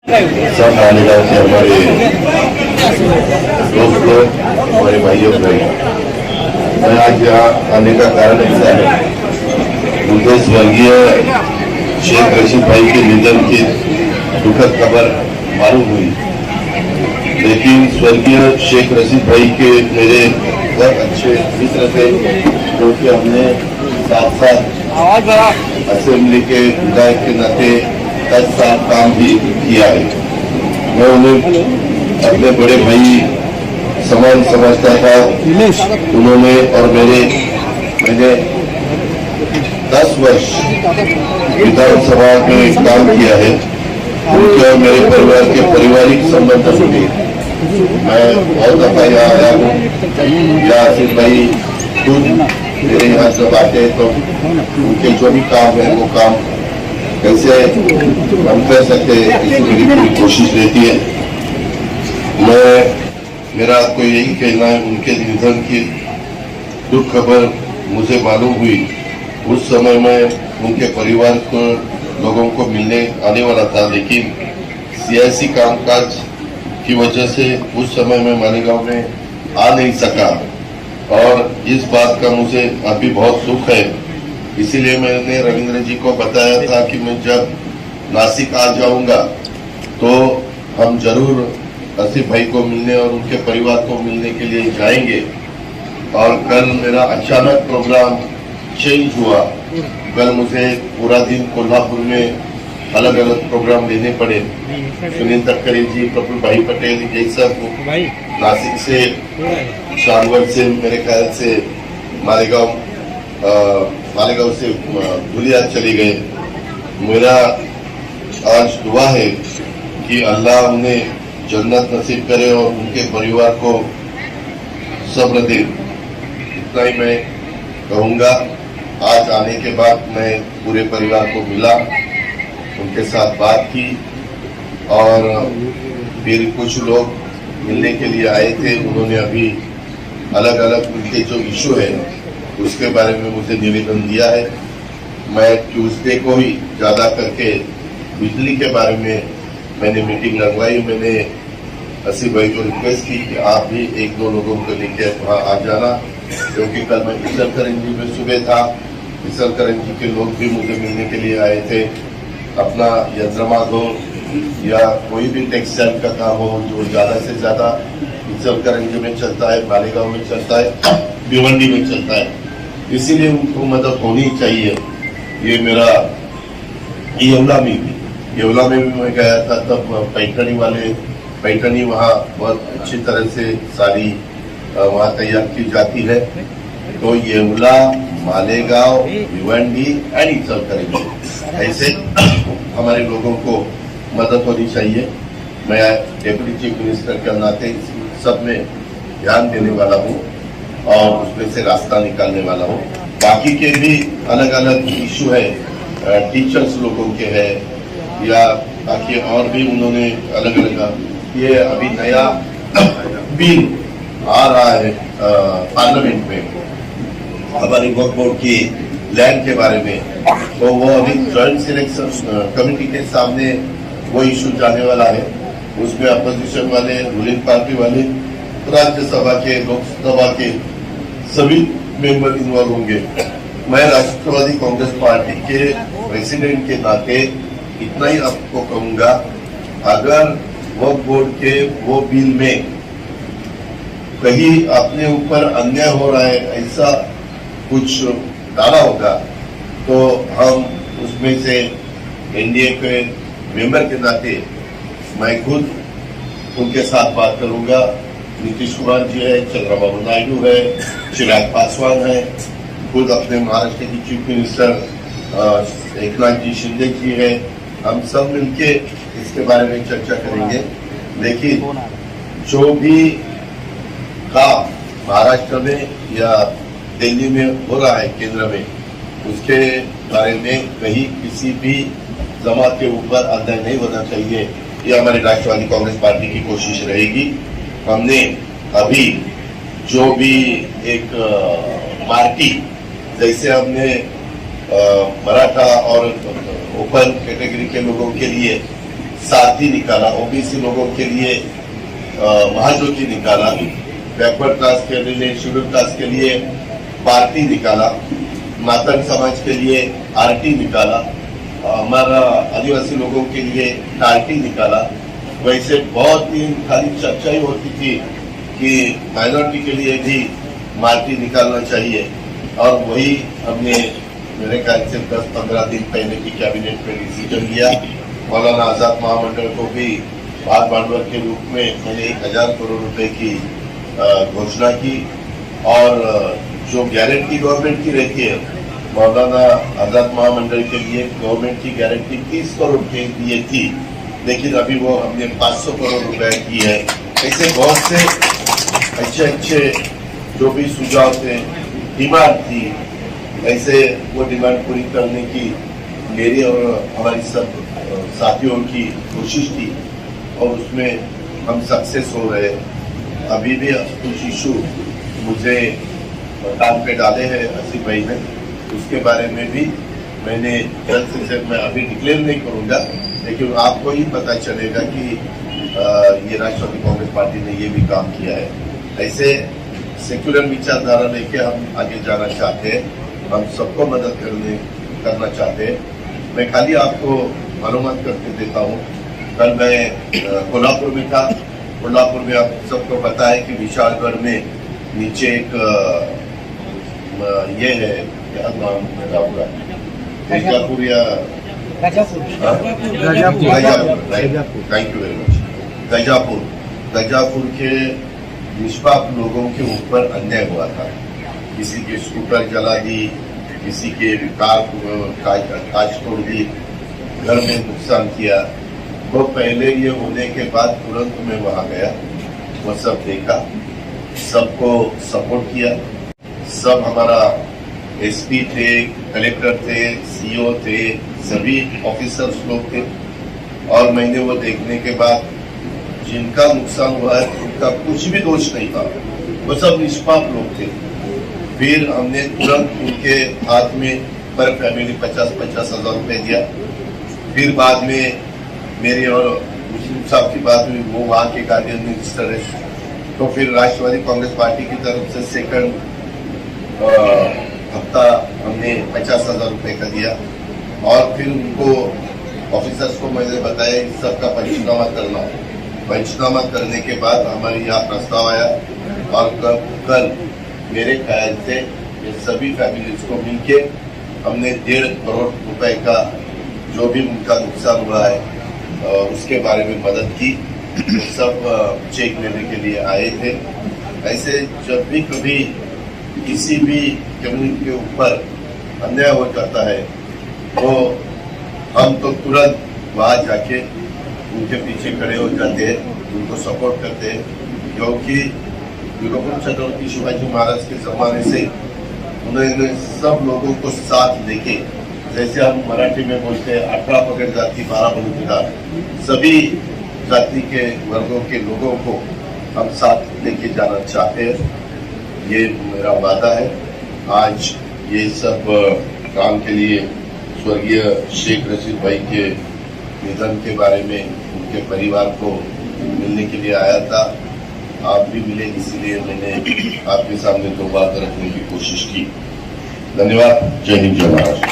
सब मालेगांव से हमारे दोस्तों, हमारे भाइयों बहन, मैं आज यहाँ आने का कारण ऐसा है, मुझे स्वर्गीय शेख रशीद भाई के निधन की दुखद खबर मालूम हुई, लेकिन स्वर्गीय शेख रशीद भाई के मेरे बहुत अच्छे मित्र थे, क्योंकि हमने साथ साथ असेंबली के विधायक के नाते 10 साल काम भी किया है। मैं उन्हें अपने बड़े भाई समान समझता था। उन्होंने और मैंने 10 वर्ष विधानसभा में काम किया है। उनके और मेरे परिवार के पारिवारिक संबंध में मैं बहुत दफा यहाँ आया हूँ। या आसिफ भाई खुद मेरे यहाँ जब आते हैं तो उनके जो भी काम है वो काम कैसे हम कर सकते हैं, इसकी मेरी पूरी कोशिश रहती है। मेरा आपको यही कहना है, उनके निधन की दुख खबर मुझे मालूम हुई, उस समय मैं उनके परिवार को लोगों को मिलने आने वाला था, लेकिन सियासी कामकाज की वजह से उस समय मैं मालेगांव में आ नहीं सका, और इस बात का मुझे अभी बहुत दुख है। इसीलिए मैंने रविंद्र जी को बताया था कि मैं जब नासिक आ जाऊंगा तो हम जरूर आसिफ भाई को मिलने और उनके परिवार को मिलने के लिए जाएंगे। और कल मेरा अचानक प्रोग्राम चेंज हुआ। कल मुझे पूरा दिन कोल्हापुर में अलग अलग प्रोग्राम लेने पड़े। सुनील तटकरे जी, प्रफुल्ल भाई पटेल, ये सब नासिक से, शानवर से, मेरे ख्याल से मालेगांव से धुलिया चली गए। मेरा आज दुआ है कि अल्लाह उन्हें जन्नत नसीब करे और उनके परिवार को सब्र दे। इतना ही मैं कहूँगा। आज आने के बाद मैं पूरे परिवार को मिला, उनके साथ बात की, और फिर कुछ लोग मिलने के लिए आए थे। उन्होंने अभी अलग अलग उनके जो इशू है उसके बारे में मुझे निवेदन दिया है। मैं ट्यूसडे को ही ज्यादा करके बिजली के बारे में मैंने मीटिंग लगवाई। मैंने आसिफ भाई को रिक्वेस्ट की कि आप भी 1-2 लोगों को लेकर वहाँ आ जाना, क्योंकि कल मैं इसलकरंजी में सुबह था। इसलकरंजी के लोग भी मुझे मिलने के लिए आए थे। अपना यंत्रमाग हो या कोई भी टेक्सटाइल का काम हो जो ज्यादा से ज्यादा इसलकरंजी में चलता है, मालेगांव में चलता है, भिवंडी में चलता है, इसीलिए उनको मदद होनी चाहिए। ये मेरा येवला में भी मैं गया था, तब पैठनी वहाँ बहुत अच्छी तरह से सारी वहाँ तैयार की जाती है। तो येवला, मालेगांव, भिवंडी एंड इसलकरंजी, ऐसे हमारे लोगों को मदद होनी चाहिए। मैं डेप्यूटी चीफ मिनिस्टर के नाते सब में ध्यान देने वाला हूँ और उसमें से रास्ता निकालने वाला हूँ। बाकी के भी अलग अलग इशू है, टीचर्स लोगों के है या बाकी और भी उन्होंने अलग अलग, ये अभी नया बिल आ रहा है पार्लियामेंट में हमारी वक्फ बोर्ड की लैंड के बारे में, तो वो अभी जॉइंट सिलेक्शन कमेटी के सामने वो इशू जाने वाला है। उसमें अपोजिशन वाले, रूलिंग पार्टी वाले, राज्यसभा के, लोकसभा के सभी मेंबर इन्वॉल्व होंगे। मैं राष्ट्रवादी कांग्रेस पार्टी के प्रेसिडेंट के नाते इतना ही आपको कहूंगा, अगर वक्फ बोर्ड के वो बिल में कहीं अपने ऊपर अन्याय हो रहा है, ऐसा कुछ डाला होगा, तो हम उसमें से एनडीए के मेंबर के नाते मैं खुद उनके साथ बात करूंगा। नीतीश कुमार जी है, चंद्रबाबू नायडू है, चिराग पासवान है, खुद अपने महाराष्ट्र की चीफ मिनिस्टर एकनाथ जी शिंदे जी है। हम सब मिलके इसके बारे में चर्चा करेंगे। लेकिन जो भी काम महाराष्ट्र में या दिल्ली में हो रहा है केंद्र में, उसके बारे में कहीं किसी भी जमात के ऊपर अन्याय नहीं होना चाहिए। ये हमारी राष्ट्रवादी कांग्रेस पार्टी की कोशिश रहेगी। हमने अभी जो भी एक पार्टी, जैसे हमने मराठा और ओपन कैटेगरी के लोगों के लिए साथी निकाला, ओबीसी लोगों के लिए महाज्योति निकाला, बैकवर्ड कास्ट के लिए, शेड्यूल कास्ट के लिए पार्टी निकाला, मातंग समाज के लिए आरटी निकाला, हमारा आदिवासी लोगों के लिए टार्टी निकाला। वैसे बहुत दिन खाली चर्चा ही होती थी कि माइनॉरिटी के लिए भी मार्टी निकालना चाहिए, और वही हमने मेरे ख्याल से 10-15 दिन पहले की कैबिनेट में डिसीजन लिया। मौलाना आजाद महामंडल को भी भाग भांडवल के रूप में मैंने 1000 करोड़ रुपए की घोषणा की, और जो गारंटी गवर्नमेंट की रहती है, मौलाना आजाद महामंडल के लिए गवर्नमेंट की गारंटी 30 करोड़ के लिए थी, लेकिन अभी वो हमने 500 करोड़ रुपए की है। ऐसे बहुत से अच्छे जो भी सुझाव थे, डिमांड थी, ऐसे वो डिमांड पूरी करने की मेरी और हमारी सब साथियों की कोशिश थी, और उसमें हम सक्सेस हो रहे। अभी भी कुछ इशू मुझे काम पे डाले हैं आसिफ भाई ने, उसके बारे में भी मैंने जल्द से जल्द, मैं अभी डिक्लेयर नहीं करूंगा, लेकिन आपको ही पता चलेगा कि ये राष्ट्रवादी कांग्रेस पार्टी ने ये भी काम किया है। ऐसे सेक्युलर विचारधारा लेके हम आगे जाना चाहते हैं, हम सबको मदद करना चाहते हैं। मैं खाली आपको मालूमात करके देता हूँ, कल मैं कोल्हापुर में था। कोल्हापुर में आप सबको पता है कि विशालगढ़ में नीचे एक ये है, क्या नाम है आपका, गजापुर या गजापुर, थैंक यू वेरी मच। गजापुर के निष्पाप लोगों के ऊपर अन्याय हुआ था। किसी के स्कूटर जला दी, किसी के कार कांच तोड़ दी, घर में नुकसान किया। वो पहले ये होने के बाद तुरंत मैं वहां गया, वो सब देखा, सबको सपोर्ट किया। सब हमारा एसपी थे, कलेक्टर थे, सीओ थे, सभी ऑफिसर्स लोग थे, और मैंने वो देखने के बाद जिनका नुकसान हुआ है उनका कुछ भी दोष नहीं था, वो सब निष्पाप लोग थे। फिर हमने तुरंत उनके हाथ में पर फैमिली 50-50 हजार रुपए दिया। फिर बाद में मेरी और मुस्लिम साहब की बात हुई, वो वहां के गार्डियन मिनिस्टर है, तो फिर राष्ट्रवादी कांग्रेस पार्टी की तरफ से सेकंड हफ्ता हमने 50,000 रुपए का दिया, और फिर उनको ऑफिसर्स को मैंने बताया इस सबका पंचनामा करना। पंचनामा करने के बाद हमारे यहाँ प्रस्ताव आया, और कल मेरे ख्याल से ये सभी फैमिलीज को मिलके हमने 1.5 करोड़ रुपए का जो भी उनका नुकसान हुआ है उसके बारे में मदद की। सब चेक लेने के लिए आए थे। ऐसे जब भी कभी किसी भी कम्युनिटी के ऊपर अन्याय हो जाता है तो हम तो तुरंत वहां जाके उनके पीछे खड़े हो जाते हैं, उनको सपोर्ट करते हैं, क्योंकि वीरभद्र छत्रपति शिवाजी महाराज के जमाने से उन्होंने सब लोगों को साथ लेके, जैसे हम मराठी में बोलते हैं 18 पगड़ जाति 12 बलुतेदार, सभी जाति के वर्गों के लोगों को हम साथ लेके जाना चाहते हैं। ये मेरा वादा है। आज ये सब काम के लिए स्वर्गीय शेख रशीद भाई के निधन के बारे में उनके परिवार को मिलने के लिए आया था। आप भी मिले, इसीलिए मैंने आपके सामने 2 बात रखने की कोशिश की। धन्यवाद। जय हिंद, जय महाराष्ट्र।